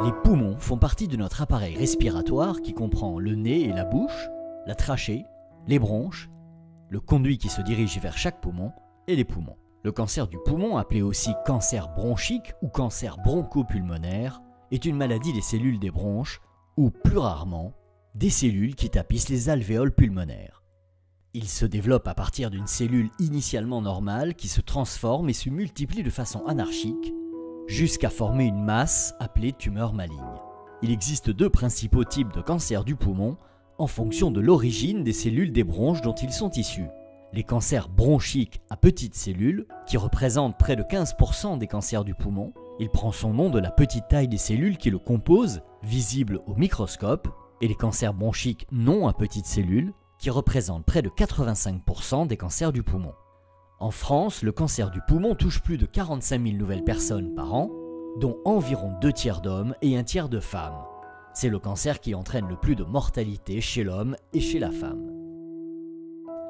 Les poumons font partie de notre appareil respiratoire qui comprend le nez et la bouche, la trachée, les bronches, le conduit qui se dirige vers chaque poumon et les poumons. Le cancer du poumon, appelé aussi cancer bronchique ou cancer bronchopulmonaire, est une maladie des cellules des bronches ou, plus rarement, des cellules qui tapissent les alvéoles pulmonaires. Il se développe à partir d'une cellule initialement normale qui se transforme et se multiplie de façon anarchique jusqu'à former une masse appelée tumeur maligne. Il existe deux principaux types de cancer du poumon en fonction de l'origine des cellules des bronches dont ils sont issus. Les cancers bronchiques à petites cellules, qui représentent près de 15% des cancers du poumon. Il prend son nom de la petite taille des cellules qui le composent, visibles au microscope, et les cancers bronchiques non à petites cellules, qui représentent près de 85% des cancers du poumon. En France, le cancer du poumon touche plus de 45 000 nouvelles personnes par an, dont environ 2 tiers d'hommes et 1 tiers de femmes. C'est le cancer qui entraîne le plus de mortalité chez l'homme et chez la femme.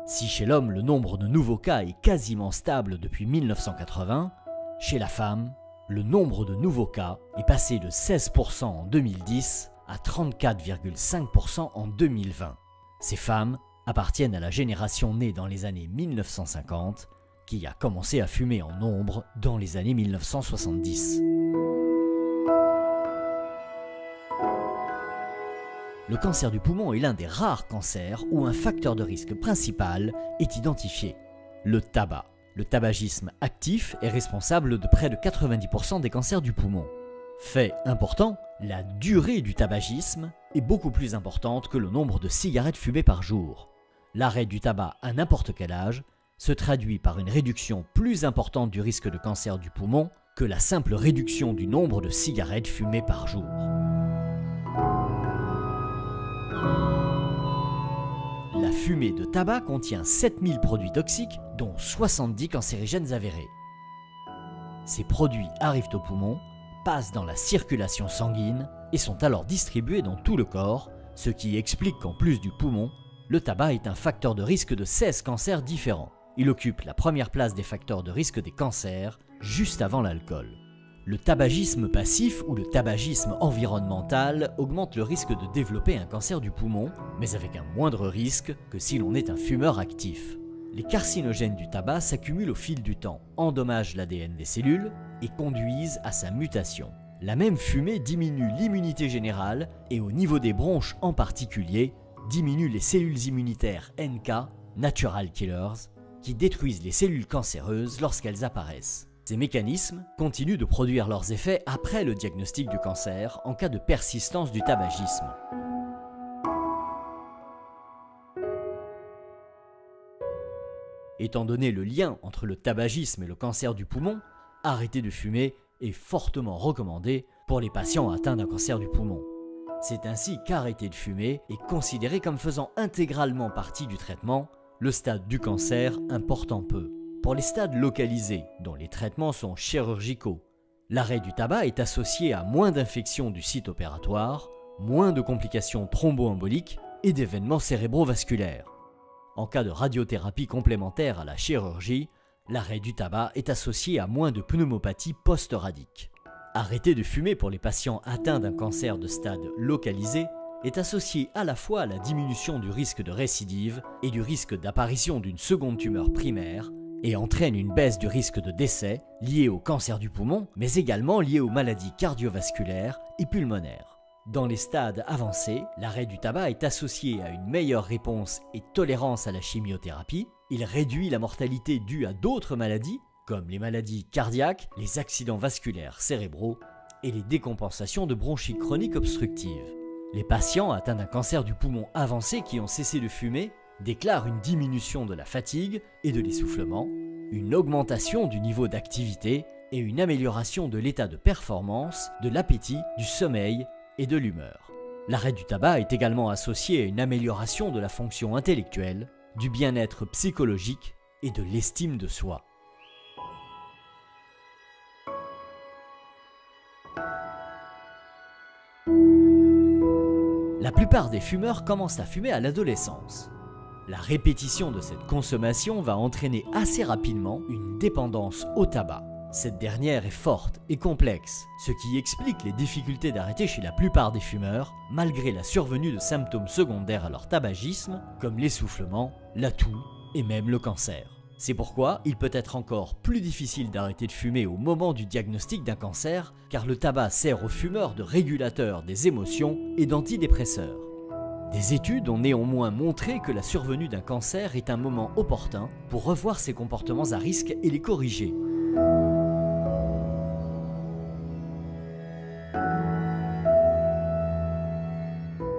Si chez l'homme le nombre de nouveaux cas est quasiment stable depuis 1980, chez la femme, le nombre de nouveaux cas est passé de 16% en 2010 à 34,5% en 2020. Ces femmes appartiennent à la génération née dans les années 1950, qui a commencé à fumer en nombre dans les années 1970. Le cancer du poumon est l'un des rares cancers où un facteur de risque principal est identifié, le tabac. Le tabagisme actif est responsable de près de 90% des cancers du poumon. Fait important, la durée du tabagisme est beaucoup plus importante que le nombre de cigarettes fumées par jour. L'arrêt du tabac à n'importe quel âge se traduit par une réduction plus importante du risque de cancer du poumon que la simple réduction du nombre de cigarettes fumées par jour. La fumée de tabac contient 7000 produits toxiques, dont 70 cancérigènes avérés. Ces produits arrivent au poumon, passent dans la circulation sanguine et sont alors distribués dans tout le corps, ce qui explique qu'en plus du poumon, le tabac est un facteur de risque de 16 cancers différents. Il occupe la première place des facteurs de risque des cancers, juste avant l'alcool. Le tabagisme passif ou le tabagisme environnemental augmente le risque de développer un cancer du poumon, mais avec un moindre risque que si l'on est un fumeur actif. Les carcinogènes du tabac s'accumulent au fil du temps, endommagent l'ADN des cellules et conduisent à sa mutation. La même fumée diminue l'immunité générale et au niveau des bronches en particulier, diminue les cellules immunitaires NK, Natural Killers, qui détruisent les cellules cancéreuses lorsqu'elles apparaissent. Ces mécanismes continuent de produire leurs effets après le diagnostic du cancer en cas de persistance du tabagisme. Étant donné le lien entre le tabagisme et le cancer du poumon, arrêter de fumer est fortement recommandé pour les patients atteints d'un cancer du poumon. C'est ainsi qu'arrêter de fumer est considéré comme faisant intégralement partie du traitement. Le stade du cancer importe peu. Pour les stades localisés, dont les traitements sont chirurgicaux, l'arrêt du tabac est associé à moins d'infections du site opératoire, moins de complications thromboemboliques et d'événements cérébrovasculaires. En cas de radiothérapie complémentaire à la chirurgie, l'arrêt du tabac est associé à moins de pneumopathie post-radique. Arrêter de fumer pour les patients atteints d'un cancer de stade localisé est associé à la fois à la diminution du risque de récidive et du risque d'apparition d'une seconde tumeur primaire et entraîne une baisse du risque de décès lié au cancer du poumon, mais également lié aux maladies cardiovasculaires et pulmonaires. Dans les stades avancés, l'arrêt du tabac est associé à une meilleure réponse et tolérance à la chimiothérapie. Il réduit la mortalité due à d'autres maladies, comme les maladies cardiaques, les accidents vasculaires cérébraux et les décompensations de bronchite chronique obstructive. Les patients atteints d'un cancer du poumon avancé qui ont cessé de fumer déclarent une diminution de la fatigue et de l'essoufflement, une augmentation du niveau d'activité et une amélioration de l'état de performance, de l'appétit, du sommeil et de l'humeur. L'arrêt du tabac est également associé à une amélioration de la fonction intellectuelle, du bien-être psychologique et de l'estime de soi. La plupart des fumeurs commencent à fumer à l'adolescence. La répétition de cette consommation va entraîner assez rapidement une dépendance au tabac. Cette dernière est forte et complexe, ce qui explique les difficultés d'arrêter chez la plupart des fumeurs, malgré la survenue de symptômes secondaires à leur tabagisme, comme l'essoufflement, la toux et même le cancer. C'est pourquoi il peut être encore plus difficile d'arrêter de fumer au moment du diagnostic d'un cancer, car le tabac sert aux fumeurs de régulateur des émotions et d'antidépresseur. Des études ont néanmoins montré que la survenue d'un cancer est un moment opportun pour revoir ses comportements à risque et les corriger.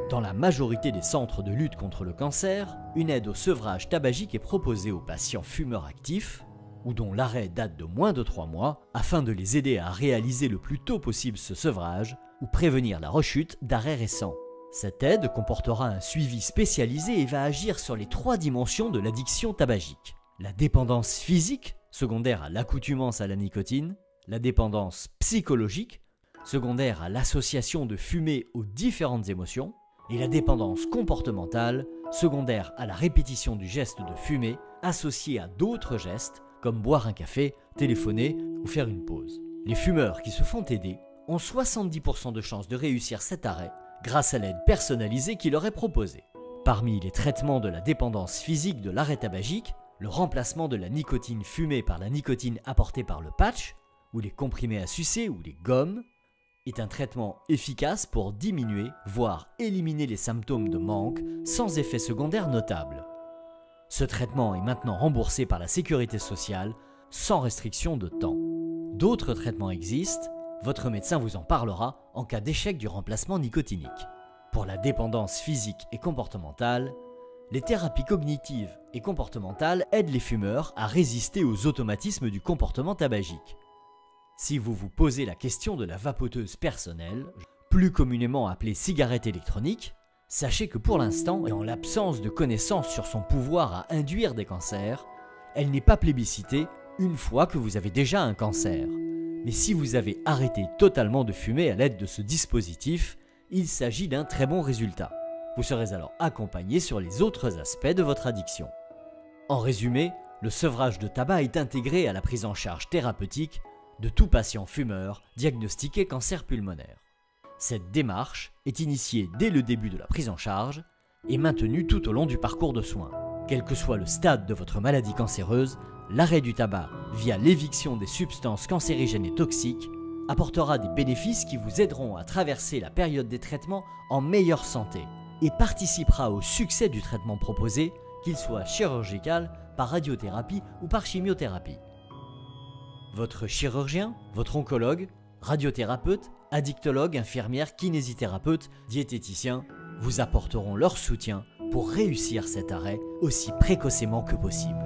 Dans la majorité des centres de lutte contre le cancer, une aide au sevrage tabagique est proposée aux patients fumeurs actifs ou dont l'arrêt date de moins de 3 mois afin de les aider à réaliser le plus tôt possible ce sevrage ou prévenir la rechute d'arrêts récents. Cette aide comportera un suivi spécialisé et va agir sur les 3 dimensions de l'addiction tabagique. La dépendance physique, secondaire à l'accoutumance à la nicotine, la dépendance psychologique, secondaire à l'association de fumée aux différentes émotions, et la dépendance comportementale, secondaire à la répétition du geste de fumer, associée à d'autres gestes, comme boire un café, téléphoner ou faire une pause. Les fumeurs qui se font aider ont 70% de chances de réussir cet arrêt grâce à l'aide personnalisée qui leur est proposée. Parmi les traitements de la dépendance physique de l'arrêt tabagique, le remplacement de la nicotine fumée par la nicotine apportée par le patch, ou les comprimés à sucer ou les gommes, est un traitement efficace pour diminuer, voire éliminer les symptômes de manque sans effet secondaire notable. Ce traitement est maintenant remboursé par la sécurité sociale sans restriction de temps. D'autres traitements existent, votre médecin vous en parlera en cas d'échec du remplacement nicotinique. Pour la dépendance physique et comportementale, les thérapies cognitives et comportementales aident les fumeurs à résister aux automatismes du comportement tabagique. Si vous vous posez la question de la vapoteuse personnelle, plus communément appelée cigarette électronique, sachez que pour l'instant, et en l'absence de connaissances sur son pouvoir à induire des cancers, elle n'est pas plébiscitée une fois que vous avez déjà un cancer. Mais si vous avez arrêté totalement de fumer à l'aide de ce dispositif, il s'agit d'un très bon résultat. Vous serez alors accompagné sur les autres aspects de votre addiction. En résumé, le sevrage de tabac est intégré à la prise en charge thérapeutique de tout patient fumeur diagnostiqué cancer pulmonaire. Cette démarche est initiée dès le début de la prise en charge et maintenue tout au long du parcours de soins. Quel que soit le stade de votre maladie cancéreuse, l'arrêt du tabac via l'éviction des substances cancérigènes et toxiques apportera des bénéfices qui vous aideront à traverser la période des traitements en meilleure santé et participera au succès du traitement proposé, qu'il soit chirurgical, par radiothérapie ou par chimiothérapie. Votre chirurgien, votre oncologue, radiothérapeute, addictologue, infirmière, kinésithérapeute, diététicien vous apporteront leur soutien pour réussir cet arrêt aussi précocement que possible.